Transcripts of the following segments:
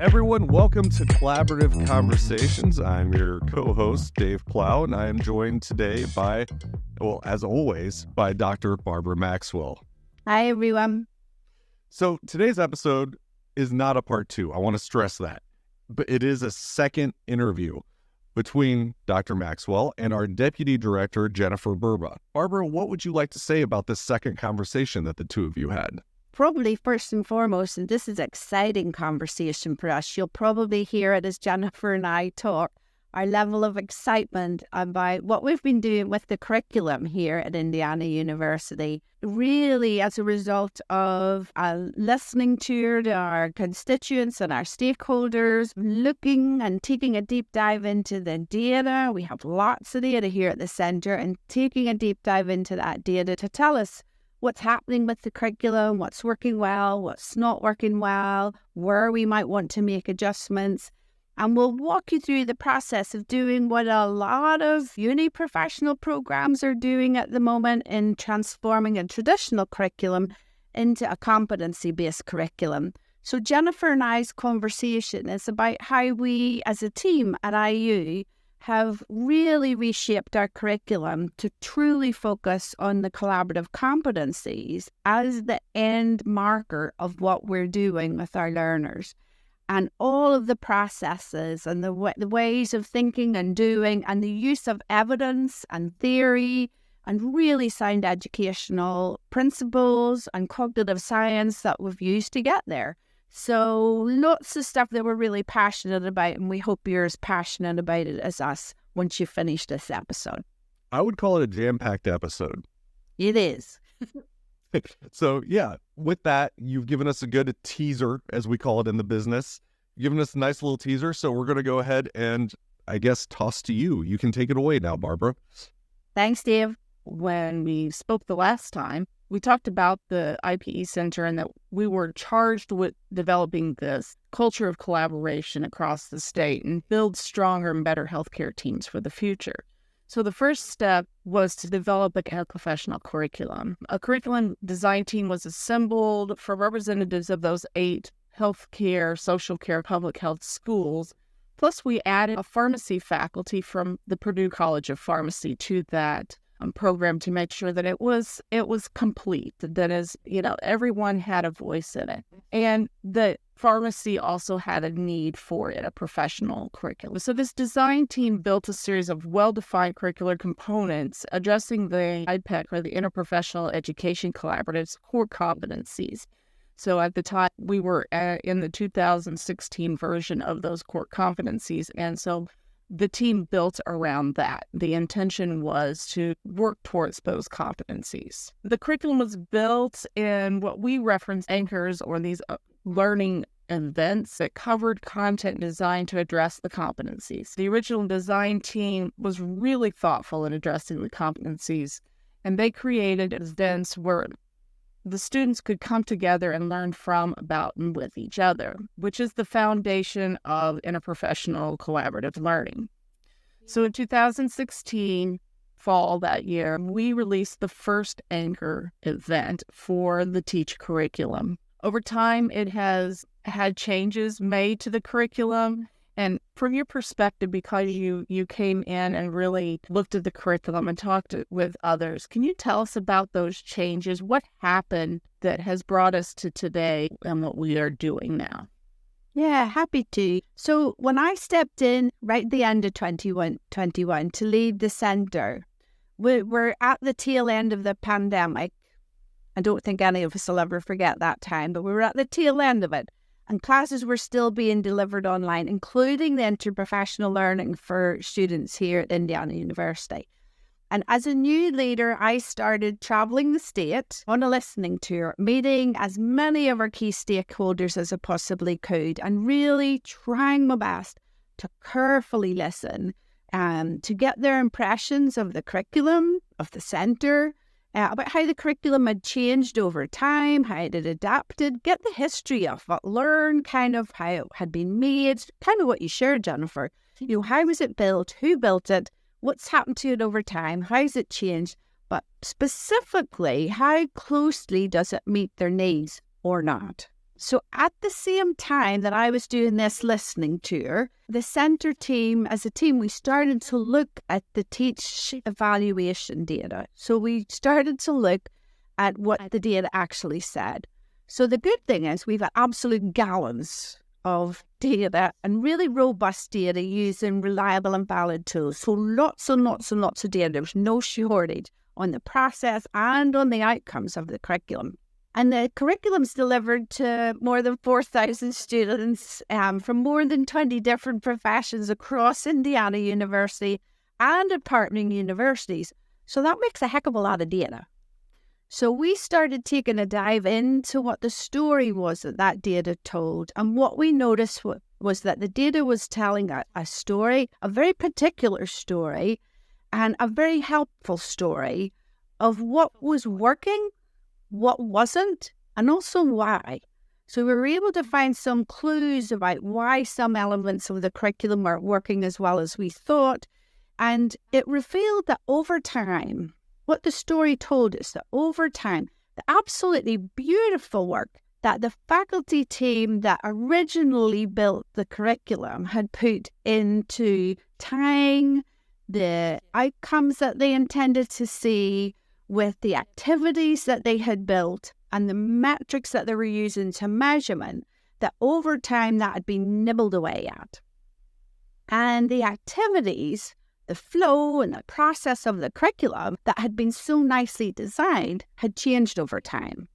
Everyone, welcome to Collaborative Conversations. I'm your co-host, Dave Plow, and I am joined today by, well, as always, by Dr. Barbara Maxwell. Hi, everyone. So today's episode is not a part two. I want to stress that. But it is a second interview between Dr. Maxwell and our Deputy Director, Jennifer Burba. Barbara, what would you like to say about this second conversation that the two of you had? Probably first and foremost, and this is an exciting conversation for us, you'll probably hear it as Jennifer and I talk, our level of excitement about what we've been doing with the curriculum here at Indiana University, really as a result of listening to our constituents and our stakeholders, looking and taking a deep dive into the data. We have lots of data here at the centre, and taking a deep dive into that data to tell us what's happening with the curriculum, what's working well, what's not working well, where we might want to make adjustments. And we'll walk you through the process of doing what a lot of uni professional programs are doing at the moment in transforming a traditional curriculum into a competency-based curriculum. So Jennifer and I's conversation is about how we as a team at IU have really reshaped our curriculum to truly focus on the collaborative competencies as the end marker of what we're doing with our learners. And all of the processes and the ways of thinking and doing and the use of evidence and theory and really sound educational principles and cognitive science that we've used to get there. So lots of stuff that we're really passionate about, and we hope you're as passionate about it as us once you finish this episode. I would call it a jam-packed episode. It is. So yeah, with that, you've given us a good teaser, as we call it in the business. You've given us a nice little teaser, so we're going to go ahead and, I guess, toss to you. You can take it away now, Barbara. Thanks, Dave. When we spoke the last time, we talked about the IPE Center and that we were charged with developing this culture of collaboration across the state and build stronger and better healthcare teams for the future. So the first step was to develop a professional curriculum. A curriculum design team was assembled from representatives of those 8 healthcare, social care, public health schools. Plus, we added a pharmacy faculty from the Purdue College of Pharmacy to that program to make sure that it was complete, that is, everyone had a voice in it. And the pharmacy also had a need for it, a professional curriculum. So this design team built a series of well-defined curricular components addressing the IPEC, or the Interprofessional Education Collaborative's core competencies. So at the time, we were in the 2016 version of those core competencies. And so the team built around that. The intention was to work towards those competencies. The curriculum was built in what we reference anchors, or these learning events that covered content designed to address the competencies. The original design team was really thoughtful in addressing the competencies, and they created events where the students could come together and learn from, about, and with each other, which is the foundation of interprofessional collaborative learning. So in 2016, fall that year, we released the first anchor event for the TEACH curriculum. Over time, it has had changes made to the curriculum. And from your perspective, because you came in and really looked at the curriculum and talked with others, can you tell us about those changes? What happened that has brought us to today and what we are doing now? Yeah, happy to. So when I stepped in right at the end of 2021 to lead the centre, we're at the tail end of the pandemic. I don't think any of us will ever forget that time, but we were at the tail end of it. And classes were still being delivered online, including the interprofessional learning for students here at Indiana University. And as a new leader, I started traveling the state on a listening tour, meeting as many of our key stakeholders as I possibly could, and really trying my best to carefully listen to get their impressions of the curriculum, of the centre, about how the curriculum had changed over time, how it had adapted, get the history of it, learn kind of how it had been made, kind of what you shared, Jennifer. How was it built? Who built it? What's happened to it over time? How's it changed? But specifically, how closely does it meet their needs or not? So at the same time that I was doing this listening tour, the centre team, as a team, we started to look at the teach evaluation data. So we started to look at what the data actually said. So the good thing is we've got absolute gallons of data and really robust data using reliable and valid tools. So lots and lots and lots of data. There's no shortage on the process and on the outcomes of the curriculum. And the curriculum's delivered to more than 4,000 students from more than 20 different professions across Indiana University and at partnering universities. So that makes a heck of a lot of data. So we started taking a dive into what the story was that data told. And what we noticed was that the data was telling a story, a very particular story, and a very helpful story of what was working, what wasn't, and also why. So we were able to find some clues about why some elements of the curriculum weren't working as well as we thought. And it revealed that over time, what the story told us, that over time, the absolutely beautiful work that the faculty team that originally built the curriculum had put into tying the outcomes that they intended to see with the activities that they had built and the metrics that they were using to measurement, that over time that had been nibbled away at. And the activities, the flow and the process of the curriculum that had been so nicely designed had changed over time.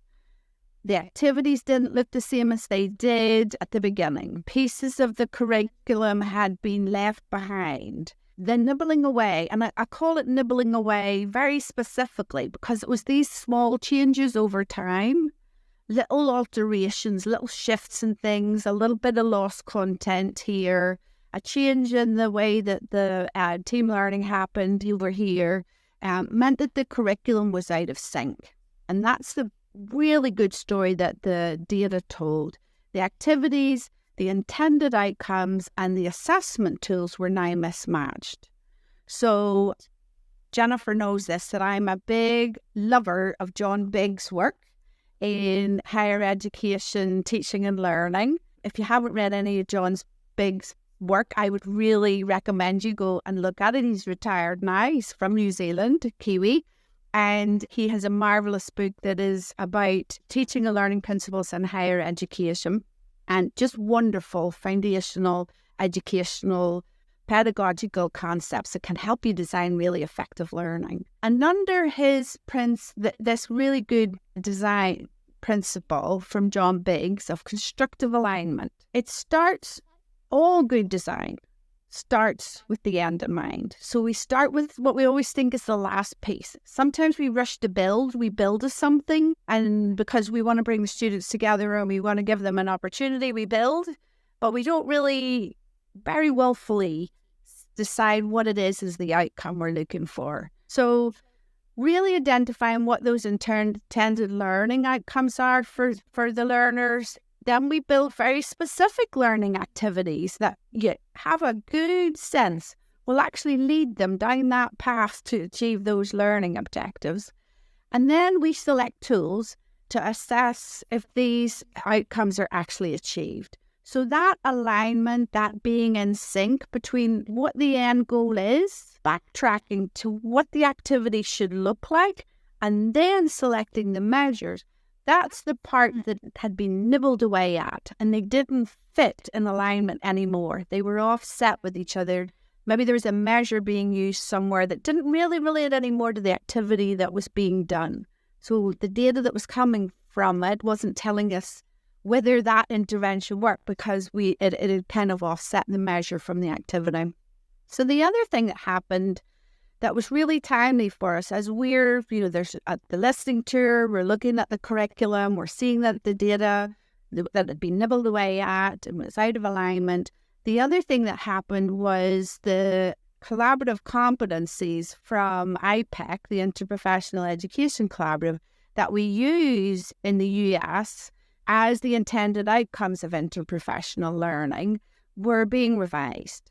The activities didn't look the same as they did at the beginning. Pieces of the curriculum had been left behind. The nibbling away, and I call it nibbling away very specifically because it was these small changes over time, little alterations, little shifts in things, a little bit of lost content here, a change in the way that the team learning happened over here, meant that the curriculum was out of sync. And that's the really good story that the data told. The activities, the intended outcomes, and the assessment tools were now mismatched. So Jennifer knows this, that I'm a big lover of John Biggs' work in higher education, teaching and learning. If you haven't read any of John Biggs' work, I would really recommend you go and look at it. He's retired now. He's from New Zealand, Kiwi. And he has a marvellous book that is about teaching and learning principles in higher education. And just wonderful foundational, educational, pedagogical concepts that can help you design really effective learning. And under his this really good design principle from John Biggs of constructive alignment, all good design starts with the end in mind. So we start with what we always think is the last piece. Sometimes we rush to build. We build something, and because we want to bring the students together and we want to give them an opportunity, we build, but we don't really very willfully decide what it is the outcome we're looking for. So really identifying what those intended learning outcomes are for the learners. Then we build very specific learning activities that you have a good sense will actually lead them down that path to achieve those learning objectives. And then we select tools to assess if these outcomes are actually achieved. So that alignment, that being in sync between what the end goal is, backtracking to what the activity should look like, and then selecting the measures, that's the part that had been nibbled away at, and they didn't fit in alignment anymore. They were offset with each other. Maybe there was a measure being used somewhere that didn't really relate anymore to the activity that was being done. So the data that was coming from it wasn't telling us whether that intervention worked because it had kind of offset the measure from the activity. So the other thing that happened that was really timely for us as there's at the listening tour, we're looking at the curriculum, we're seeing that the data that had been nibbled away at and was out of alignment. The other thing that happened was the collaborative competencies from IPEC, the Interprofessional Education Collaborative, that we use in the US as the intended outcomes of interprofessional learning were being revised.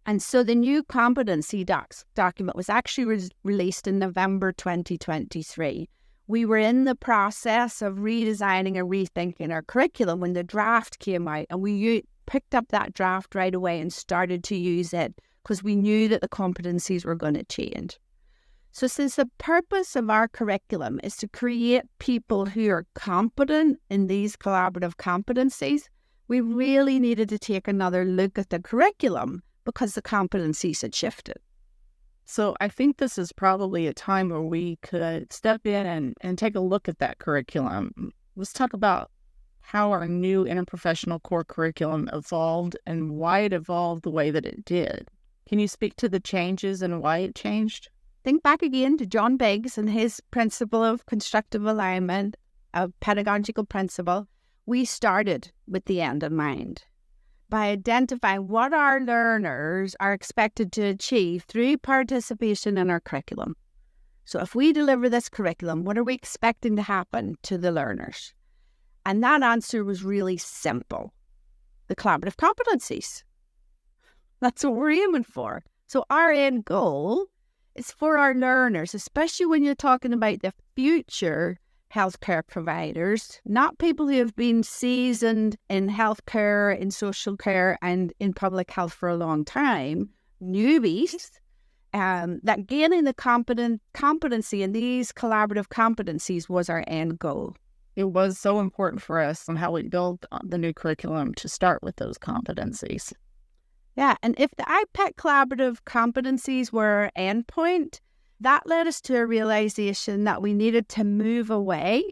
And so the new competency document was actually released in November 2023, We were in the process of redesigning and rethinking our curriculum when the draft came out, and we picked up that draft right away and started to use it because we knew that the competencies were going to change. So since the purpose of our curriculum is to create people who are competent in these collaborative competencies, we really needed to take another look at the curriculum because the competencies had shifted. So I think this is probably a time where we could step in and take a look at that curriculum. Let's talk about how our new interprofessional core curriculum evolved and why it evolved the way that it did. Can you speak to the changes and why it changed? Think back again to John Biggs and his principle of constructive alignment, a pedagogical principle. We started with the end in mind by identifying what our learners are expected to achieve through participation in our curriculum. So if we deliver this curriculum, what are we expecting to happen to the learners? And that answer was really simple. The collaborative competencies. That's what we're aiming for. So our end goal is for our learners, especially when you're talking about the future healthcare providers, not people who have been seasoned in healthcare, in social care, and in public health for a long time, newbies, that gaining the competency in these collaborative competencies was our end goal. It was so important for us on how we built the new curriculum to start with those competencies. Yeah, and if the IPEC collaborative competencies were our endpoint, that led us to a realization that we needed to move away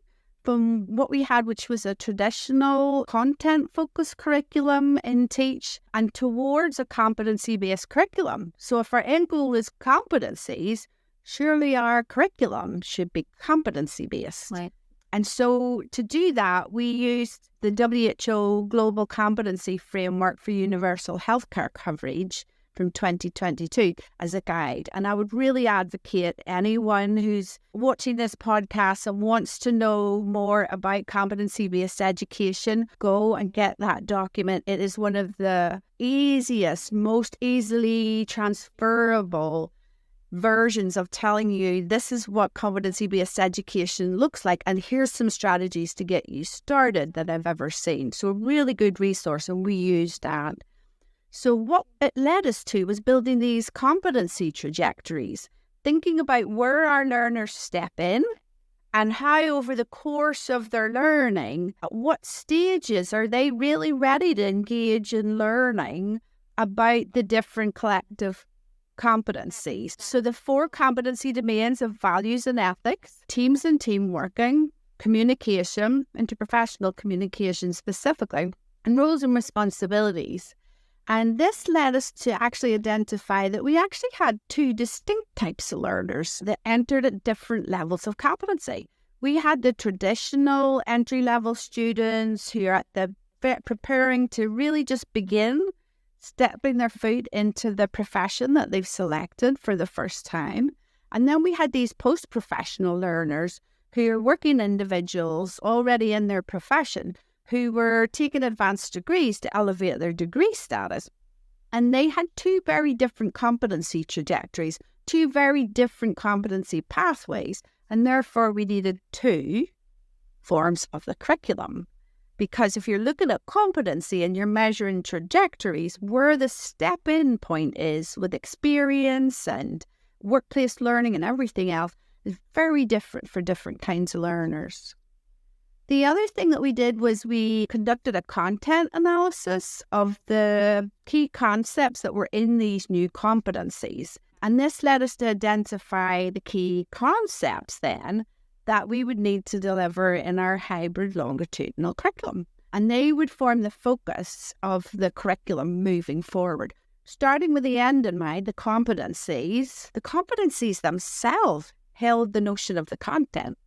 from what we had, which was a traditional content-focused curriculum in Teach, and towards a competency-based curriculum. So if our end goal is competencies, surely our curriculum should be competency-based. Right. And so to do that, we used the WHO Global Competency Framework for Universal Healthcare Coverage from 2022 as a guide. And I would really advocate anyone who's watching this podcast and wants to know more about competency-based education, go and get that document. It is one of the easiest, most easily transferable versions of telling you this is what competency-based education looks like, and here's some strategies to get you started that I've ever seen. So a really good resource, and we used that. So what it led us to was building these competency trajectories, thinking about where our learners step in and how over the course of their learning, at what stages are they really ready to engage in learning about the different collective competencies. So the 4 competency domains of values and ethics, teams and team working, communication, interprofessional communication specifically, and roles and responsibilities. And this led us to actually identify that we actually had 2 distinct types of learners that entered at different levels of competency. We had the traditional entry-level students who are at the preparing to really just begin stepping their foot into the profession that they've selected for the first time. And then we had these post-professional learners who are working individuals already in their profession who were taking advanced degrees to elevate their degree status. And they had 2 very different competency trajectories, 2 very different competency pathways, and therefore we needed 2 forms of the curriculum. Because if you're looking at competency and you're measuring trajectories, where the step-in point is with experience and workplace learning and everything else is very different for different kinds of learners. The other thing that we did was we conducted a content analysis of the key concepts that were in these new competencies. And this led us to identify the key concepts then that we would need to deliver in our hybrid longitudinal curriculum. And they would form the focus of the curriculum moving forward. Starting with the end in mind, the competencies themselves held the notion of the content.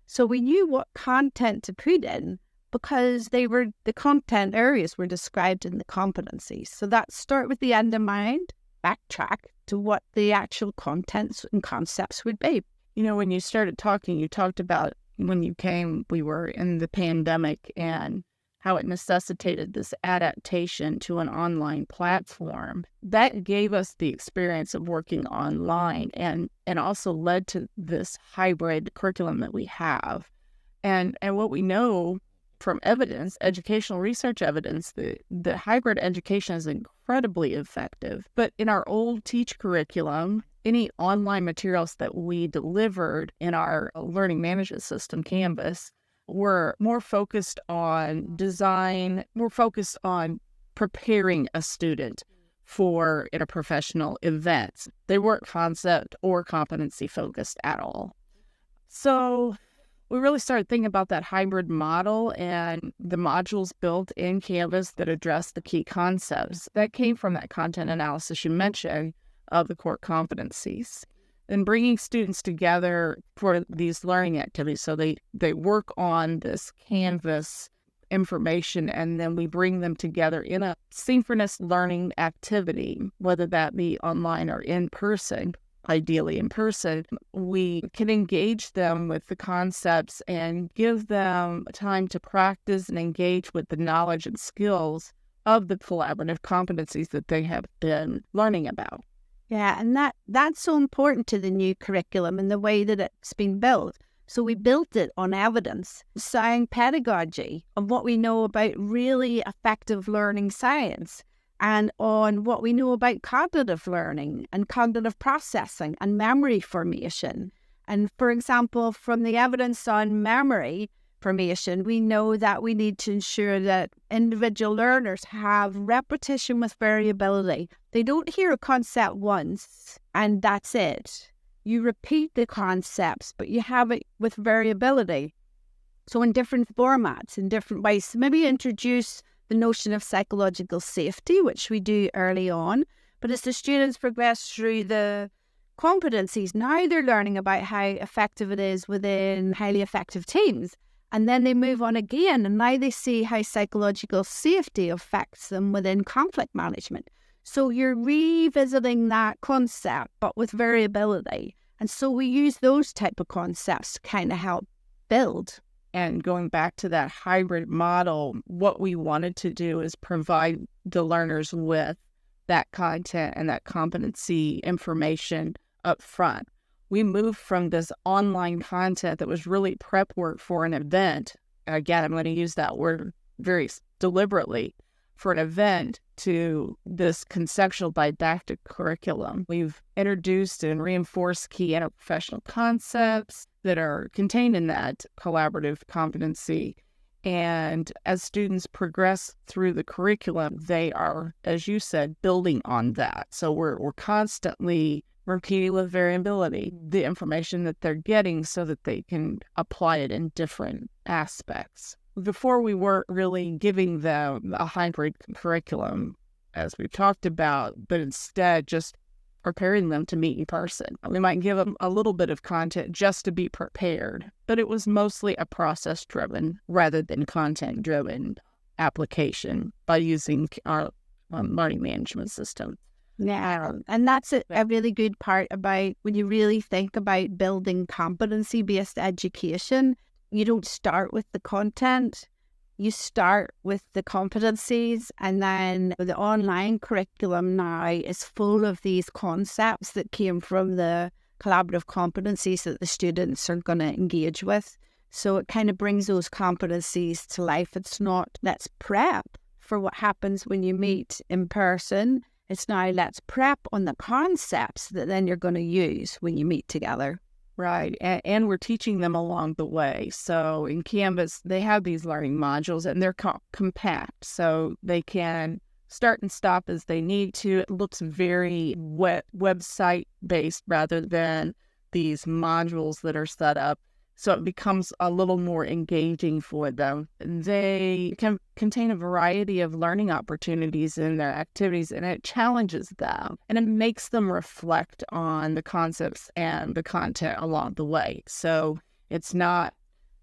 So we knew what content to put in because the content areas were described in the competencies. So that start with the end in mind, backtrack to what the actual contents and concepts would be. You know, when you started talking, you talked about when you came, we were in the pandemic and how it necessitated this adaptation to an online platform. That gave us the experience of working online and also led to this hybrid curriculum that we have. And what we know from evidence, educational research evidence, that hybrid education is incredibly effective. But in our old Teach curriculum, any online materials that we delivered in our learning management system, Canvas, were more focused on design, more focused on preparing a student for interprofessional events. They weren't concept or competency focused at all. So we really started thinking about that hybrid model and the modules built in Canvas that address the key concepts. That came from that content analysis you mentioned of the core competencies. And bringing students together for these learning activities. So they work on this Canvas information, and then we bring them together in a synchronous learning activity, whether that be online or in person. Ideally in person, we can engage them with the concepts and give them time to practice and engage with the knowledge and skills of the collaborative competencies that they have been learning about. Yeah, and that's so important to the new curriculum and the way that it's been built. So we built it on evidence, sound pedagogy, of what we know about really effective learning science, and on what we know about cognitive learning and cognitive processing and memory formation. And for example, from the evidence on memory formation, we know that we need to ensure that individual learners have repetition with variability. They don't hear a concept once and that's it. You repeat the concepts, but you have it with variability. So in different formats, in different ways. So maybe introduce the notion of psychological safety, which we do early on. But as the students progress through the competencies, now they're learning about how effective it is within highly effective teams. And then they move on again, and now they see how psychological safety affects them within conflict management. So you're revisiting that concept, but with variability. And so we use those type of concepts to kind of help build. And going back to that hybrid model, what we wanted to do is provide the learners with that content and that competency information up front. We moved from this online content that was really prep work for an event. Again, I'm going to use that word very deliberately, for an event, to this conceptual didactic curriculum. We've introduced and reinforced key interprofessional concepts that are contained in that collaborative competency. And as students progress through the curriculum, they are, as you said, building on that. So we're constantly repeating with variability the information that they're getting so that they can apply it in different aspects. Before, we weren't really giving them a hybrid curriculum, as we've talked about, but instead just preparing them to meet in person. We might give them a little bit of content just to be prepared, but it was mostly a process-driven rather than content-driven application by using our learning management system. Yeah, and that's a really good part about when you really think about building competency-based education. You don't start with the content, you start with the competencies, and then the online curriculum now is full of these concepts that came from the collaborative competencies that the students are going to engage with. So it kind of brings those competencies to life. It's not, let's prep for what happens when you meet in person. It's now, let's prep on the concepts that then you're going to use when you meet together. Right. And we're teaching them along the way. So in Canvas, they have these learning modules and they're compact. So they can start and stop as they need to. It looks very website based rather than these modules that are set up. So it becomes a little more engaging for them. They can contain a variety of learning opportunities in their activities, and it challenges them, and it makes them reflect on the concepts and the content along the way. So it's not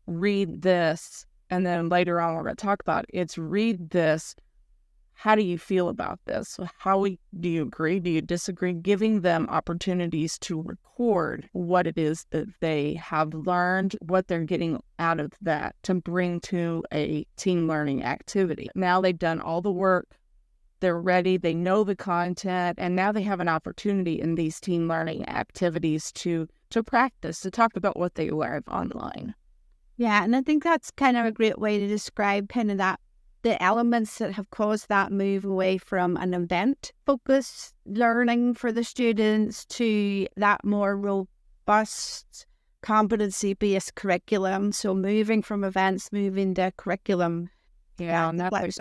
read this, and then later on we're going to talk about it. It's read this. how do you feel about this? Do you agree? Do you disagree? Giving them opportunities to record what it is that they have learned, what they're getting out of that to bring to a team learning activity. Now they've done all the work. They're ready. They know the content. And now they have an opportunity in these team learning activities to practice, to talk about what they learned online. Yeah, and I think that's kind of a great way to describe kind of that, the elements that have caused that move away from an event-focused learning for the students to that more robust, competency-based curriculum. So moving from events, moving to curriculum. Yeah, and that's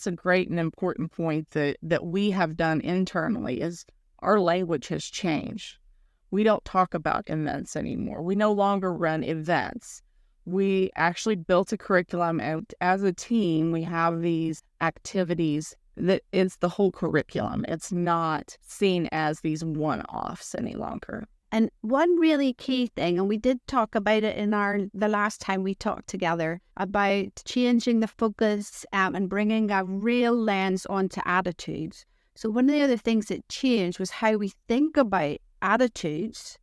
a great and important point that we have done internally is our language has changed. We don't talk about events anymore. We no longer run events. We actually built a curriculum, and as a team, we have these activities that is the whole curriculum. It's not seen as these one-offs any longer. And one really key thing, and we did talk about it in the last time we talked together, about changing the focus and bringing a real lens onto attitudes. So one of the other things that changed was how we think about attitudes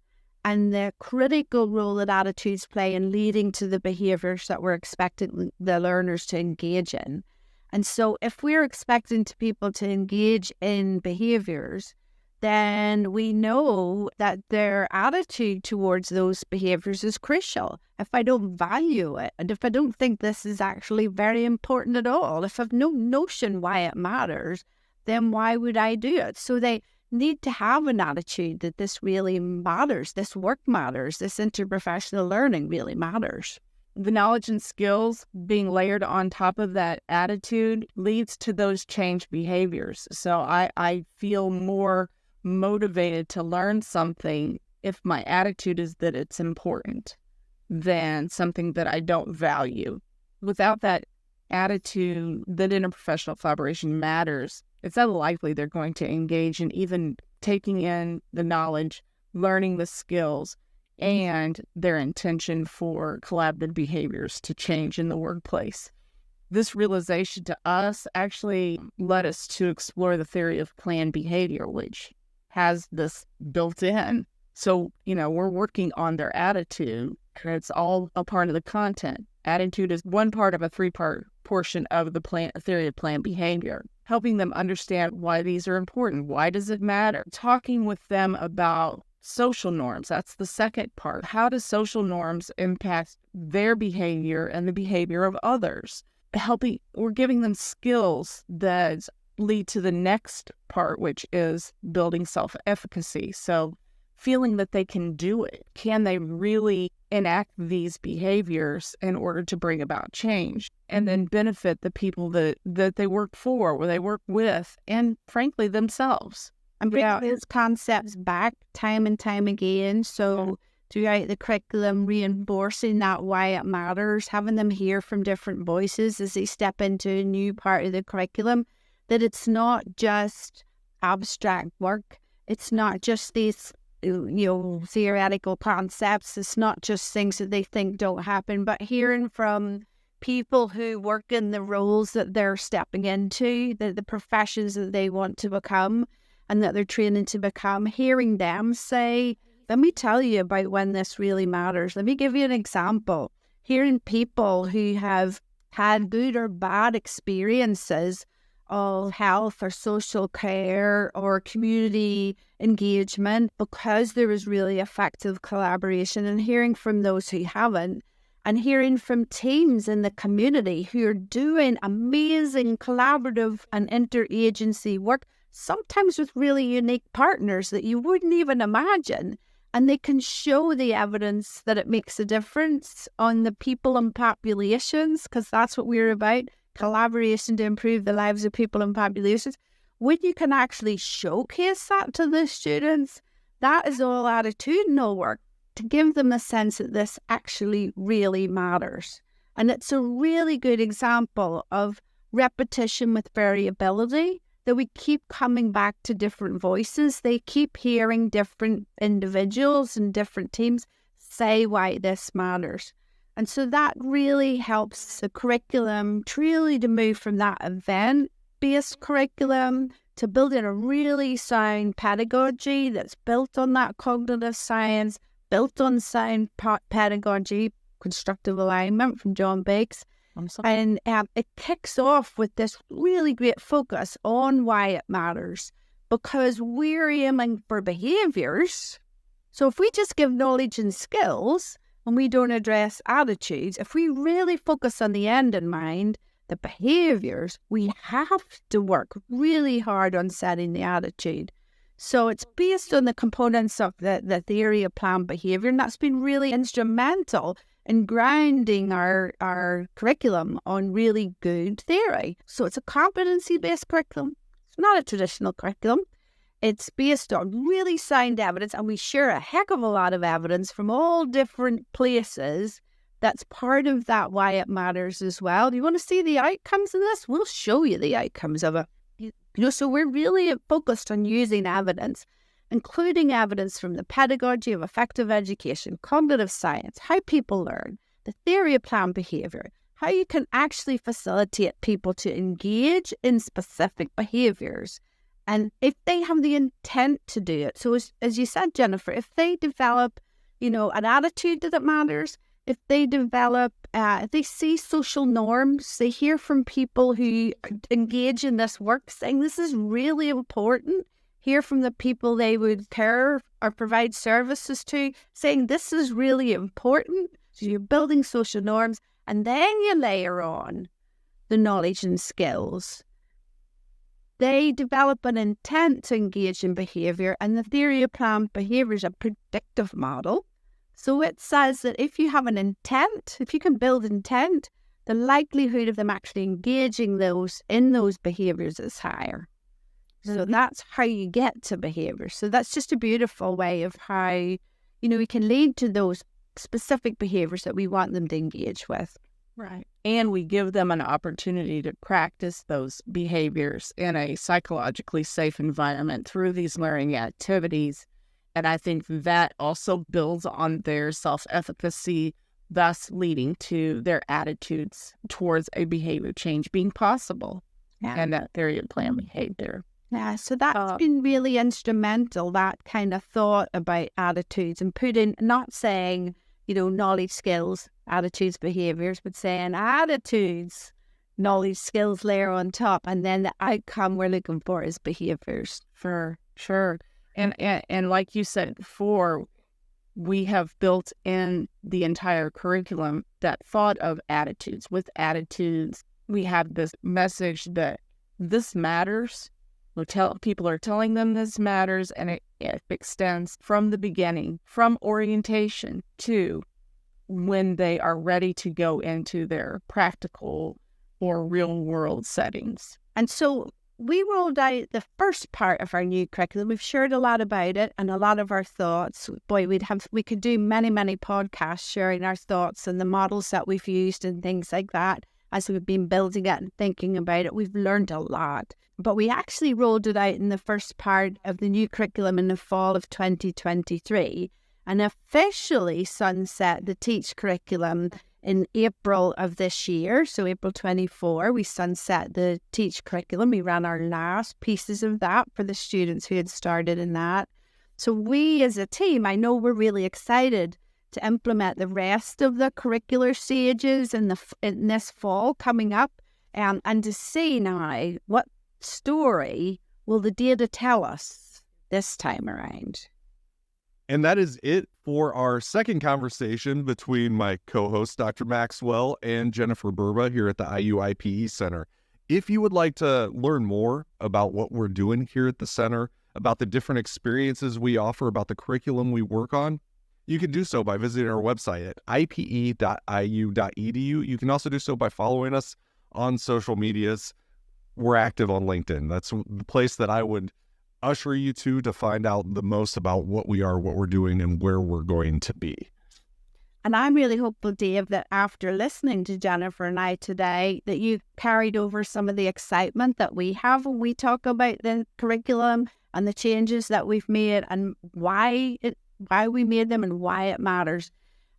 and the critical role that attitudes play in leading to the behaviours that we're expecting the learners to engage in. And so if we're expecting people to engage in behaviours, then we know that their attitude towards those behaviours is crucial. If I don't value it, and if I don't think this is actually very important at all, if I've no notion why it matters, then why would I do it? So they need to have an attitude that this really matters, this work matters, this interprofessional learning really matters. The knowledge and skills being layered on top of that attitude leads to those change behaviors. So I feel more motivated to learn something if my attitude is that it's important than something that I don't value. Without that attitude that interprofessional collaboration matters, it's unlikely they're going to engage in even taking in the knowledge, learning the skills, and their intention for collaborative behaviors to change in the workplace. This realization to us actually led us to explore the theory of planned behavior, which has this built in. So, we're working on their attitude, and it's all a part of the content. Attitude is one part of a three-part portion of the theory of planned behavior, helping them understand why these are important. Why does it matter? Talking with them about social norms. That's the second part. How do social norms impact their behavior and the behavior of others? We're giving them skills that lead to the next part, which is building self-efficacy. So feeling that they can do it. Can they really enact these behaviors in order to bring about change and then benefit the people that they work for, or they work with, and frankly, themselves? And bring those concepts back time and time again. So throughout the curriculum, reinforcing that why it matters, having them hear from different voices as they step into a new part of the curriculum, that it's not just abstract work. It's not just these theoretical concepts. It's not just things that they think don't happen, but hearing from people who work in the roles that they're stepping into, the professions that they want to become and that they're training to become, hearing them say, let me tell you about when this really matters. Let me give you an example. Hearing people who have had good or bad experiences of health or social care or community engagement because there was really effective collaboration, and hearing from those who haven't, and hearing from teams in the community who are doing amazing collaborative and interagency work, sometimes with really unique partners that you wouldn't even imagine. And they can show the evidence that it makes a difference on the people and populations, because that's what we're about. Collaboration to improve the lives of people and populations. When you can actually showcase that to the students, that is all attitudinal work to give them a sense that this actually really matters. And it's a really good example of repetition with variability, that we keep coming back to different voices. They keep hearing different individuals and different teams say why this matters. And so that really helps the curriculum truly to move from that event-based curriculum to building a really sound pedagogy that's built on that cognitive science, built on sound pedagogy, constructive alignment from John Biggs. And it kicks off with this really great focus on why it matters, because we're aiming for behaviours. So if we just give knowledge and skills and we don't address attitudes, if we really focus on the end in mind, the behaviours, we have to work really hard on setting the attitude. So it's based on the components of the theory of planned behaviour, and that's been really instrumental in grounding our curriculum on really good theory. So it's a competency-based curriculum. It's not a traditional curriculum. It's based on really sound evidence, and we share a heck of a lot of evidence from all different places. That's part of that why it matters as well. Do you want to see the outcomes of this? We'll show you the outcomes of it. So we're really focused on using evidence, including evidence from the pedagogy of effective education, cognitive science, how people learn, the theory of planned behaviour, how you can actually facilitate people to engage in specific behaviours. And if they have the intent to do it, so as you said, Jennifer, if they develop, an attitude that matters, if they develop, if they see social norms, they hear from people who engage in this work saying this is really important, hear from the people they would care or provide services to saying this is really important. So you're building social norms, and then you layer on the knowledge and skills. They develop an intent to engage in behaviour, and the theory of planned behaviour is a predictive model. So it says that if you have an intent, if you can build intent, the likelihood of them actually engaging in those behaviours is higher. So that's how you get to behaviour. So that's just a beautiful way of how, we can lead to those specific behaviours that we want them to engage with. Right. And we give them an opportunity to practice those behaviors in a psychologically safe environment through these learning activities. And I think that also builds on their self-efficacy, thus leading to their attitudes towards a behavior change being possible. Yeah. And that theory of planned behavior. Yeah, so that's been really instrumental, that kind of thought about attitudes and not saying, knowledge, skills, attitudes, behaviors, but saying attitudes, knowledge, skills layer on top, and then the outcome we're looking for is behaviors. For sure. And like you said before, we have built in the entire curriculum that thought of attitudes. With attitudes, we have this message that this matters. People are telling them this matters, and it extends from the beginning, from orientation to when they are ready to go into their practical or real-world settings. And so we rolled out the first part of our new curriculum. We've shared a lot about it and a lot of our thoughts. Boy, we could do many, many podcasts sharing our thoughts and the models that we've used and things like that. As we've been building it and thinking about it, we've learned a lot. But we actually rolled it out in the first part of the new curriculum in the fall of 2023 and officially sunset the TEACH curriculum in April of this year. So April 24, we sunset the TEACH curriculum. We ran our last pieces of that for the students who had started in that. So we as a team, I know we're really excited to implement the rest of the curricular stages in this fall coming up, and to see now what story will the data tell us this time around. And that is it for our second conversation between my co-host, Dr. Maxwell, and Jennifer Burba here at the IU IPE Center. If you would like to learn more about what we're doing here at the center, about the different experiences we offer, about the curriculum we work on, you can do so by visiting our website at ipe.iu.edu. You can also do so by following us on social medias. We're active on LinkedIn. That's the place that I would usher you to find out the most about what we are, what we're doing, and where we're going to be. And I'm really hopeful, Dave, that after listening to Jennifer and I today, that you've carried over some of the excitement that we have when we talk about the curriculum and the changes that we've made and why we made them and why it matters.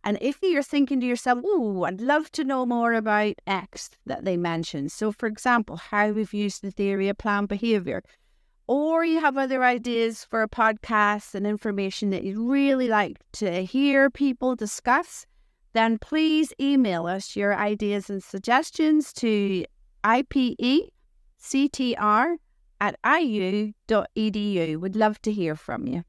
And if you're thinking to yourself, oh, I'd love to know more about X that they mentioned. So, for example, how we've used the theory of planned behavior, or you have other ideas for a podcast and information that you'd really like to hear people discuss, then please email us your ideas and suggestions to ipectr@iu.edu. We'd love to hear from you.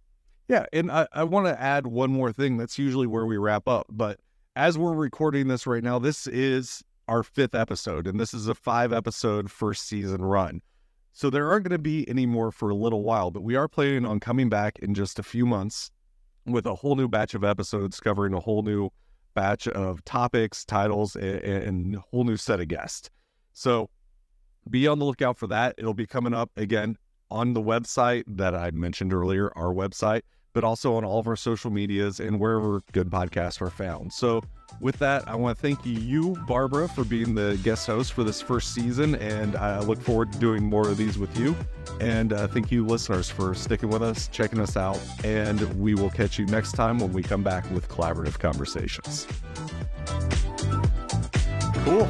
Yeah, and I want to add one more thing. That's usually where we wrap up. But as we're recording this right now, this is our 5th episode, and this is a 5-episode first season run. So there aren't going to be any more for a little while, but we are planning on coming back in just a few months with a whole new batch of episodes covering a whole new batch of topics, titles, and a whole new set of guests. So be on the lookout for that. It'll be coming up again on the website that I mentioned earlier, our website, but also on all of our social medias and wherever good podcasts are found. So with that, I want to thank you, Barbara, for being the guest host for this first season, and I look forward to doing more of these with you. And thank you, listeners, for sticking with us, checking us out, and we will catch you next time when we come back with Collaborative Conversations. Cool.